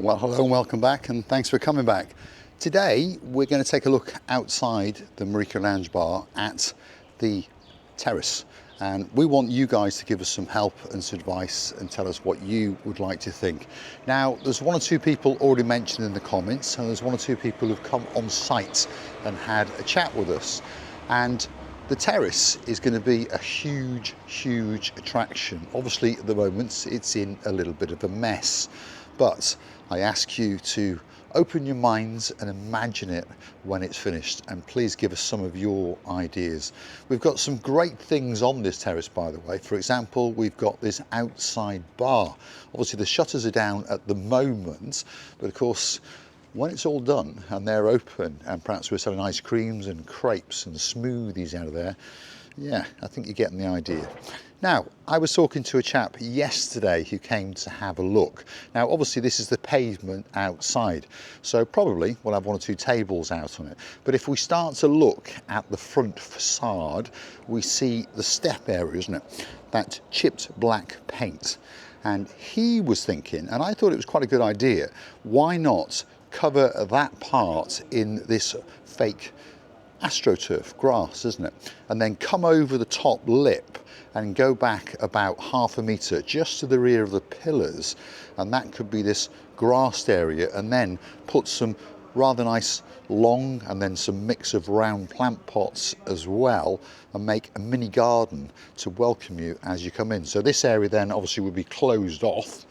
Well, hello and welcome back, and thanks for coming back. Today we're going to take a look outside the Marika Lounge Bar at the Terrace, and we want you guys to give us some help and some advice and tell us what you would like to think. Now, there's one or two people already mentioned in the comments, and there's one or two people who've come on site and had a chat with us. And the Terrace is going to be a huge attraction. Obviously, at the moment, it's in a little bit of a mess, but I ask you to open your minds and imagine it when it's finished, and please give us some of your ideas. We've got some great things on this terrace, by the way. For example, we've got this outside bar. Obviously the shutters are down at the moment, but of course when it's all done and they're open, and perhaps we're selling ice creams and crepes and smoothies out of there, yeah, I think you're getting the idea. Now, I was talking to a chap yesterday who came to have a look. Now, obviously this is the pavement outside, so probably we'll have one or two tables out on it. But if we start to look at the front facade, we see the step area, isn't it? That chipped black paint. And he was thinking, and I thought it was quite a good idea, why not cover that part in this fake astroturf grass, isn't it? And then come over the top lip and go back about ½ a metre just to the rear of the pillars, and that could be this grassed area, and then put some rather nice long and then some mix of round plant pots as well, and make a mini garden to welcome you as you come in. So this area then obviously would be closed off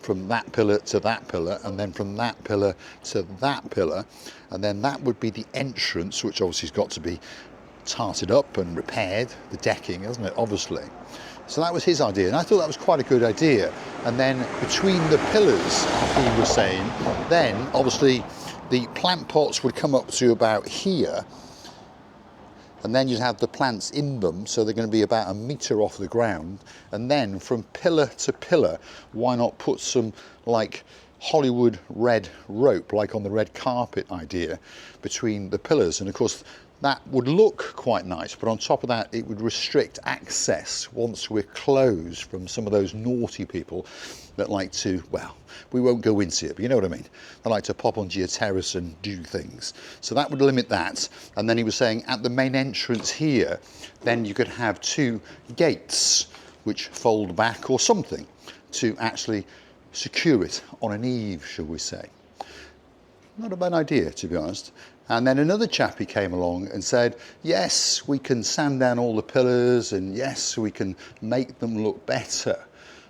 from that pillar to that pillar, and then from that pillar to that pillar, and then that would be the entrance, which obviously has got to be tarted up and repaired, the decking, isn't it, obviously. So that was his idea, and I thought that was quite a good idea. And then between the pillars, he was saying, then obviously the plant pots would come up to about here, and then you'd have the plants in them, so they're going to be about a metre off the ground. And then from pillar to pillar, why not put some like Hollywood red rope, like on the red carpet idea, between the pillars. And of course that would look quite nice, but on top of that it would restrict access once we're closed from some of those naughty people that like to, well, we won't go into it, but you know what I mean. They like to pop onto your terrace and do things. So that would limit that. And then he was saying at the main entrance here, then you could have two gates which fold back or something to actually secure it on an eave, shall we say. Not a bad idea, to be honest. And then another chappie came along and said, yes, we can sand down all the pillars, and yes, we can make them look better.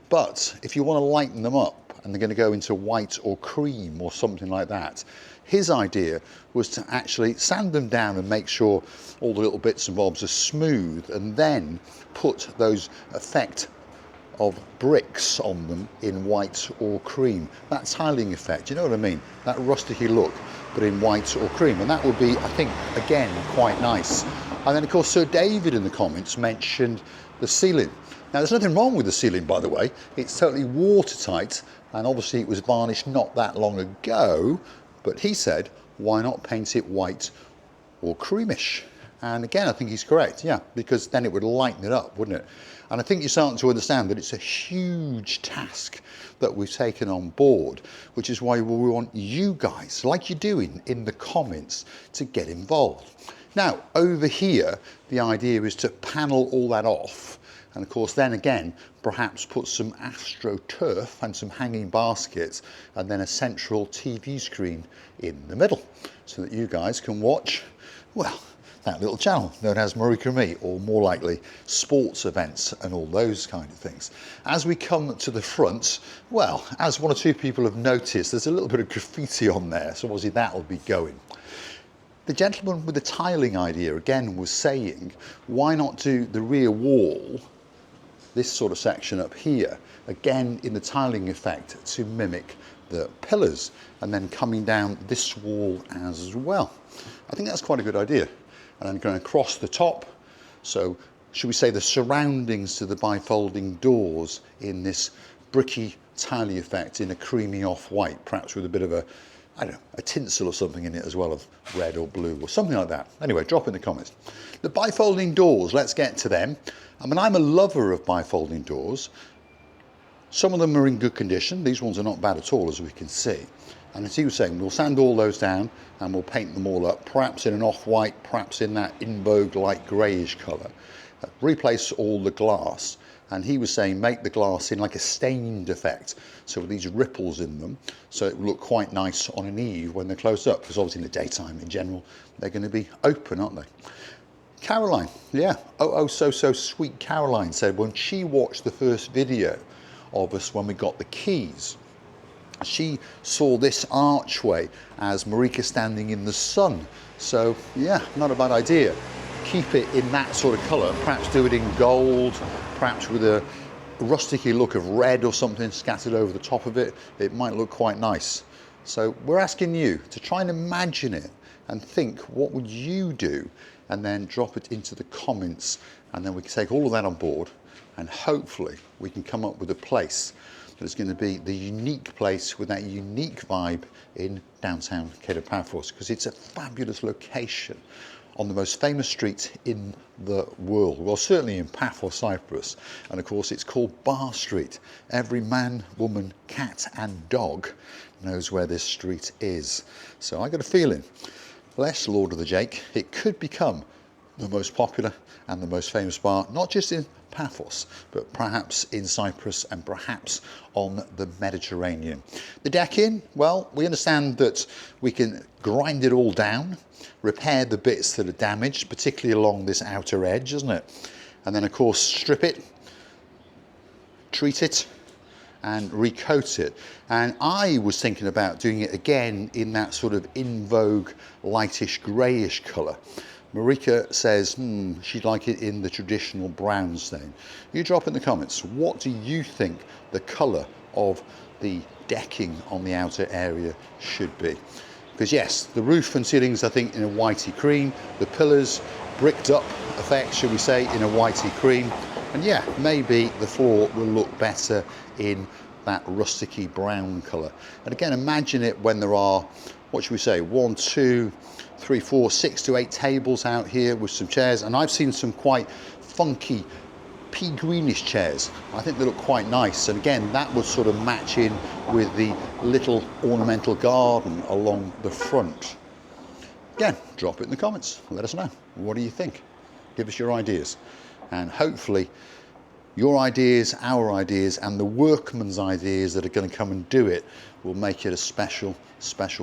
But if you want to lighten them up and they're going to go into white or cream or something like that, his idea was to actually sand them down and make sure all the little bits and bobs are smooth, and then put those effect of bricks on them in white or cream. That tiling effect, you know what I mean? That rusticy look, but in white or cream. And that would be, I think, again, quite nice. And then of course, Sir David in the comments mentioned the ceiling. Now there's nothing wrong with the ceiling, by the way. It's totally watertight, and obviously it was varnished not that long ago, but he said, why not paint it white or creamish? And again, I think he's correct, yeah, because then it would lighten it up, wouldn't it? And I think you're starting to understand that it's a huge task that we've taken on board, which is why we want you guys, like you're doing in the comments, to get involved. Now, over here, the idea is to panel all that off. And of course, then again, perhaps put some astroturf and some hanging baskets, and then a central TV screen in the middle, so that you guys can watch, well, that little channel known as Marika and Me, or more likely sports events and all those kind of things. As we come to the front, well, as one or two people have noticed, there's a little bit of graffiti on there, so obviously that'll be going. The gentleman with the tiling idea again was saying, why not do the rear wall, this sort of section up here, again in the tiling effect to mimic the pillars, and then coming down this wall as well. I think that's quite a good idea. And then going across the top, so should we say the surroundings to the bifolding doors in this bricky tiley effect in a creamy off-white, perhaps with a bit of a, I don't know, a tinsel or something in it as well, of red or blue or something like that. Anyway, drop in the comments. The bifolding doors, let's get to them. I mean, I'm a lover of bifolding doors. Some of them are in good condition. These ones are not bad at all, as we can see. And as he was saying, we'll sand all those down and we'll paint them all up, perhaps in an off-white, perhaps in that in vogue light greyish colour. Replace all the glass. And he was saying make the glass in like a stained effect, so with these ripples in them, so it will look quite nice on an eve when they're closed up, because obviously in the daytime in general they're going to be open, aren't they? Caroline, yeah, oh so sweet Caroline said when she watched the first video of us when we got the keys, she saw this archway as Marika standing in the sun. So yeah, not a bad idea. Keep it in that sort of colour, perhaps do it in gold, perhaps with a rusticy look of red or something scattered over the top of it. It might look quite nice. So we're asking you to try and imagine it and think, what would you do? And then drop it into the comments, and then we can take all of that on board, and hopefully we can come up with a place that is going to be the unique place with that unique vibe in downtown Kato Paphos, because it's a fabulous location on the most famous street in the world. Well, certainly in Paphos, Cyprus. And of course, it's called Bar Street. Every man, woman, cat and dog knows where this street is. So I got a feeling, bless Lord of the Jake, it could become the most popular and the most famous bar, not just in Paphos, but perhaps in Cyprus and perhaps on the Mediterranean. The decking, well, we understand that we can grind it all down, repair the bits that are damaged, particularly along this outer edge, isn't it? And then of course strip it, treat it and recoat it. And I was thinking about doing it again in that sort of in vogue lightish greyish colour. Marika says she'd like it in the traditional brown stain. You drop in the comments, what do you think the colour of the decking on the outer area should be? Because yes, the roof and ceilings I think in a whitey cream, the pillars bricked up effect, should we say, in a whitey cream, and yeah, maybe the floor will look better in that rusticy brown colour. And again, imagine it when there are, what should we say, 1, 2, 3, 4, 6 to 8 tables out here with some chairs, and I've seen some quite funky pea greenish chairs. I think they look quite nice, and again that would sort of match in with the little ornamental garden along the front. Again, drop it in the comments, let us know, what do you think? Give us your ideas, and hopefully your ideas, our ideas, and the workman's ideas that are going to come and do it will make it a special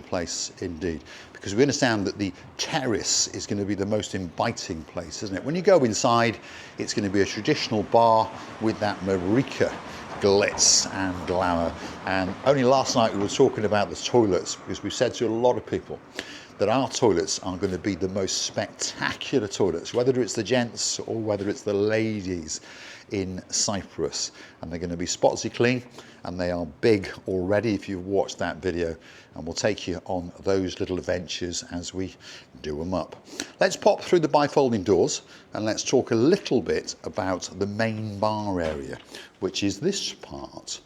place indeed. Because we understand that the terrace is going to be the most inviting place, isn't it? When you go inside, it's going to be a traditional bar with that Marika glitz and glamour. And only last night we were talking about the toilets, because we said to a lot of people that our toilets are going to be the most spectacular toilets, whether it's the gents or whether it's the ladies in Cyprus. And they're going to be spotsy clean, and they are big already if you've watched that video, and we'll take you on those little adventures as we do them up. Let's pop through the bifolding doors and let's talk a little bit about the main bar area, which is this part.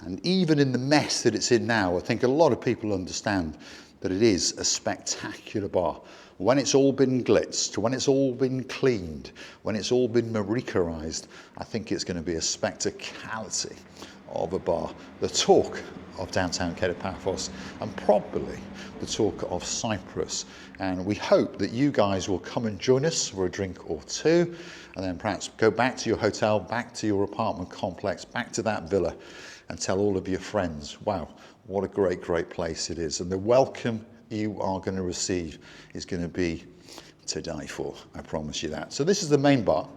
And even in the mess that it's in now, I think a lot of people understand that it is a spectacular bar. When it's all been glitzed, when it's all been cleaned, when it's all been Marikaized, I think it's going to be a spectacality of a bar. The talk of downtown Kato Paphos, and probably the talk of Cyprus. And we hope that you guys will come and join us for a drink or two, and then perhaps go back to your hotel, back to your apartment complex, back to that villa, and tell all of your friends, wow, what a great place it is. And the welcome you are going to receive is going to be to die for, I promise you that. So this is the main bar.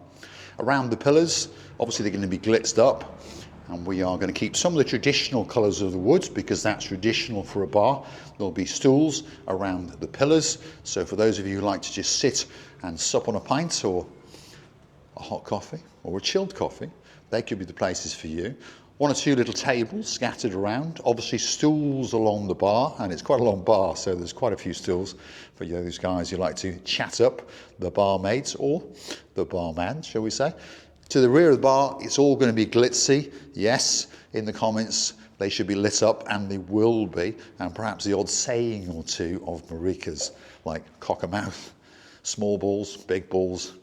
Around the pillars, obviously they're going to be glitzed up, and we are going to keep some of the traditional colours of the wood because that's traditional for a bar. There'll be stools around the pillars, so for those of you who like to just sit and sup on a pint or a hot coffee or a chilled coffee, they could be the places for you. 1 or 2 little tables scattered around, obviously stools along the bar, and it's quite a long bar, so there's quite a few stools for those guys who like to chat up the barmaids or the barman, shall we say. To the rear of the bar, it's all going to be glitzy. Yes, in the comments, they should be lit up, and they will be, and perhaps the odd saying or two of Marika's, like cock a mouth, small balls, big balls,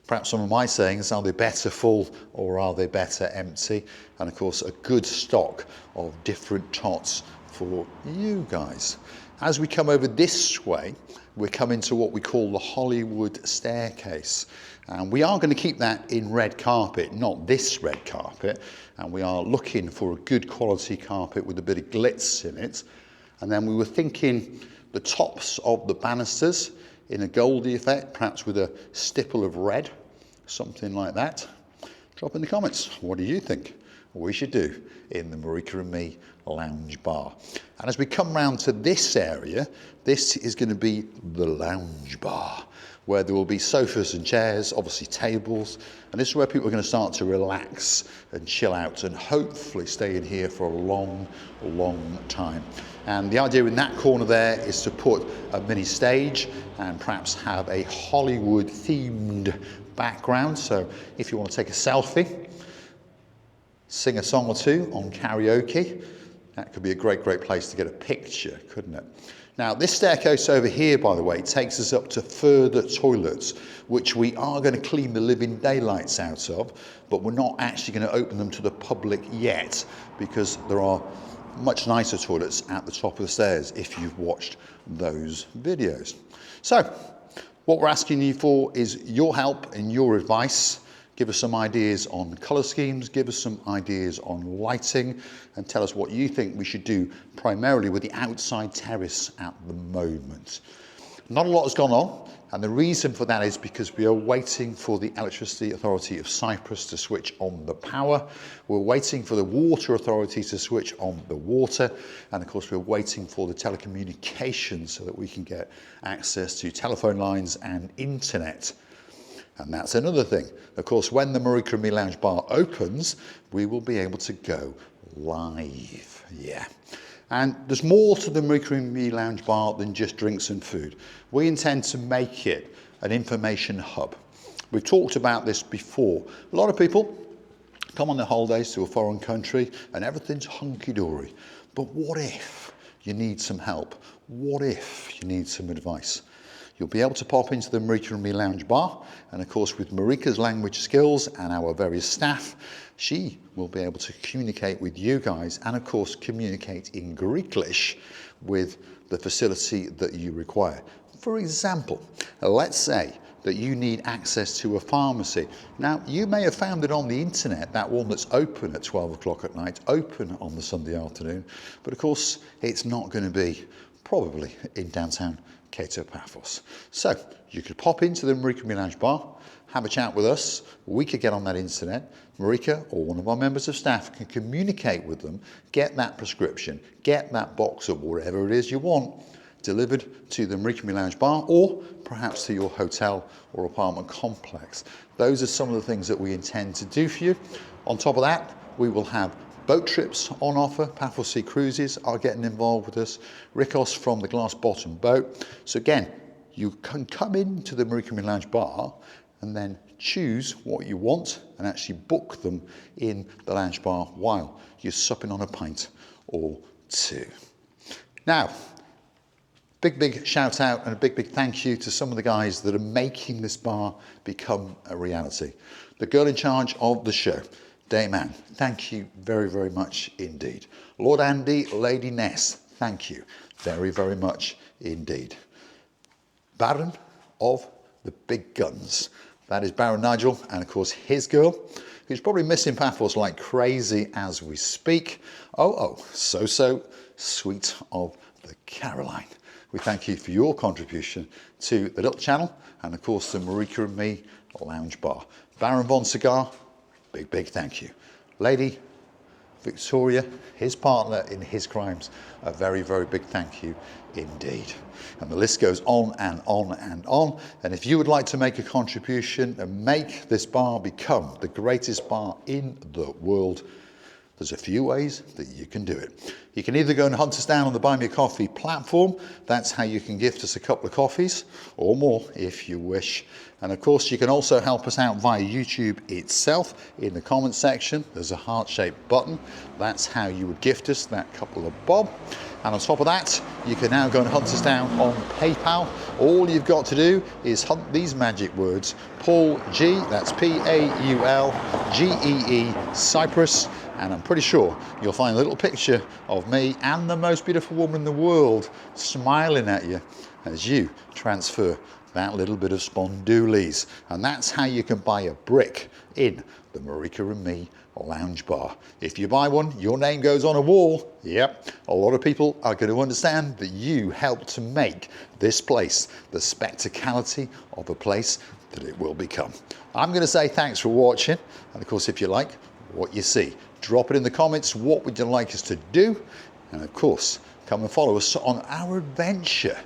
Perhaps some of my sayings, are they better full or are they better empty? And of course, a good stock of different tots for you guys. As we come over this way, we're coming to what we call the Hollywood staircase. And we are going to keep that in red carpet, not this red carpet. And we are looking for a good quality carpet with a bit of glitz in it. And then we were thinking the tops of the banisters in a goldy effect, perhaps with a stipple of red, something like that. Drop in the comments, what do you think we should do in the Marika and me lounge bar? And as we come round to this area, this is going to be the lounge bar, where there will be sofas and chairs, obviously tables, and this is where people are going to start to relax and chill out and hopefully stay in here for a long, long time. And the idea in that corner there is to put a mini stage and perhaps have a Hollywood themed background. So if you want to take a selfie, sing a song or two on karaoke, that could be a great, great place to get a picture, couldn't it? Now, this staircase over here, by the way, takes us up to further toilets, which we are going to clean the living daylights out of, but we're not actually going to open them to the public yet, because there are much nicer toilets at the top of the stairs if you've watched those videos. So, what we're asking you for is your help and your advice. Give us some ideas on colour schemes, give us some ideas on lighting, and tell us what you think we should do primarily with the outside terrace at the moment. Not a lot has gone on, and the reason for that is because we are waiting for the Electricity Authority of Cyprus to switch on the power. We're waiting for the Water Authority to switch on the water, and of course we're waiting for the telecommunications so that we can get access to telephone lines and internet. And that's another thing. Of course, when the Marika and me Lounge Bar opens, we will be able to go live. Yeah. And there's more to the Marika and me Lounge Bar than just drinks and food. We intend to make it an information hub. We've talked about this before. A lot of people come on their holidays to a foreign country and everything's hunky-dory. But what if you need some help? What if you need some advice? You'll be able to pop into the Marika and me Lounge Bar, and of course with Marika's language skills and our various staff, she will be able to communicate with you guys and of course communicate in Greeklish with the facility that you require. For example, let's say that you need access to a pharmacy. Now, you may have found it on the internet, that one that's open at 12 o'clock at night, open on the Sunday afternoon, but of course it's not going to be probably in downtown Kato Paphos. So you could pop into the Marika and me Lounge Bar, have a chat with us, we could get on that internet, Marika or one of our members of staff can communicate with them, get that prescription, get that box of whatever it is you want delivered to the Marika and me Lounge Bar, or perhaps to your hotel or apartment complex. Those are some of the things that we intend to do for you. On top of that, we will have boat trips on offer. Paphos Sea Cruises are getting involved with us. Rikos from the Glass Bottom Boat. So again, you can come into the Marika and me Lounge Bar and then choose what you want and actually book them in the lounge bar while you're supping on a pint or two. Now, big shout out and a big thank you to some of the guys that are making this bar become a reality. The girl in charge of the show, Dame Anne, thank you very much indeed. Lord Andy, Lady Ness, thank you very much indeed. Baron of the big guns, that is Baron Nigel, and of course his girl, who's probably missing Paphos like crazy as we speak. Oh, so sweet of the Caroline. We thank you for your contribution to the little channel, and of course the Marika and me Lounge Bar. Baron Von Cigar, big thank you. Lady Victoria, his partner in his crimes, a very big thank you indeed. And the list goes on and on and on. And if you would like to make a contribution and make this bar become the greatest bar in the world, There's a few ways that you can do it. You can either go and hunt us down on the Buy Me a Coffee platform. That's how you can gift us a couple of coffees or more if you wish. And of course, you can also help us out via YouTube itself. In the comments section, there's a heart-shaped button. That's how you would gift us that couple of bob. And on top of that, you can now go and hunt us down on PayPal. All you've got to do is hunt these magic words, Paul G, that's Paulgee, Cyprus, and I'm pretty sure you'll find a little picture of me and the most beautiful woman in the world smiling at you as you transfer that little bit of spondoolies. And that's how you can buy a brick in the Marika and Me lounge bar. If you buy one, your name goes on a wall. Yep, a lot of people are going to understand that you helped to make this place the spectacality of a place that it will become. I'm going to say thanks for watching, and of course, if you like what you see, drop it in the comments. What would you like us to do? And of course, come and follow us on our adventure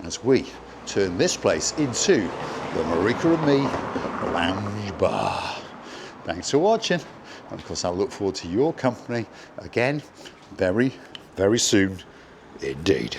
as we turn this place into the Marika and Me lounge bar. Thanks for watching. And of course, I look forward to your company again very, very soon indeed.